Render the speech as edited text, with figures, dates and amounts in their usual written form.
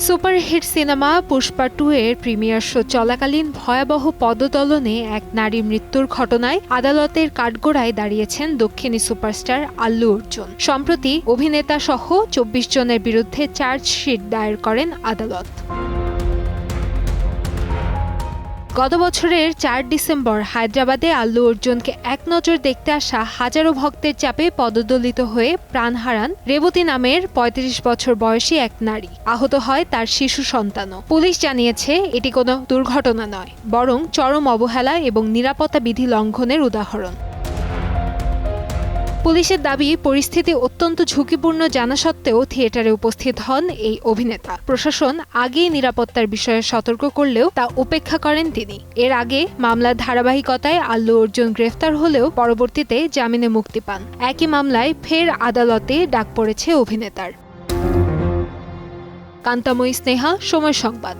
Superhit cinema Pushpa 2 এর premiere show চলাকালীন ভয়াবহ পদদলনে এক নারীর মৃত্যুর ঘটনায় আদালতের কাঠগড়ায় দাঁড়িয়েছেন দক্ষিণী সুপারস্টার আল্লু অর্জুন। সম্প্রতি অভিনেতা সহ ২৪ জনের বিরুদ্ধে চার্জশিট দায়ের করেন আদালত। গত বছরের ৪ ডিসেম্বর হায়দ্রাবাদে আল্লু অর্জুনকে এক নজর দেখতে আসা হাজারো ভক্তের চাপে পদদলিত হয়ে প্রাণ হারান রেবতী নামের ৩৫ বছর বয়সী এক নারী। আহত হয় তার শিশু সন্তানও। পুলিশ জানিয়েছে এটি কোনো দুর্ঘটনা নয়, বরং চরম অবহেলা এবং নিরাপত্তা বিধি লঙ্ঘনের উদাহরণ। পুলিশের দাবি, পরিস্থিতি অত্যন্ত ঝুঁকিপূর্ণ জানা সত্ত্বেও থিয়েটারে উপস্থিত হন এই অভিনেতা। প্রশাসন আগেই নিরাপত্তার বিষয়ে সতর্ক করলেও তা উপেক্ষা করেন তিনি। এর আগে মামলার ধারাবাহিকতায় আল্লু অর্জুন গ্রেফতার হলেও পরবর্তীতে জামিনে মুক্তি পান। একই মামলায় ফের আদালতে ডাক পড়েছে অভিনেতার। কান্তাময়ী স্নেহা, সময় সংবাদ।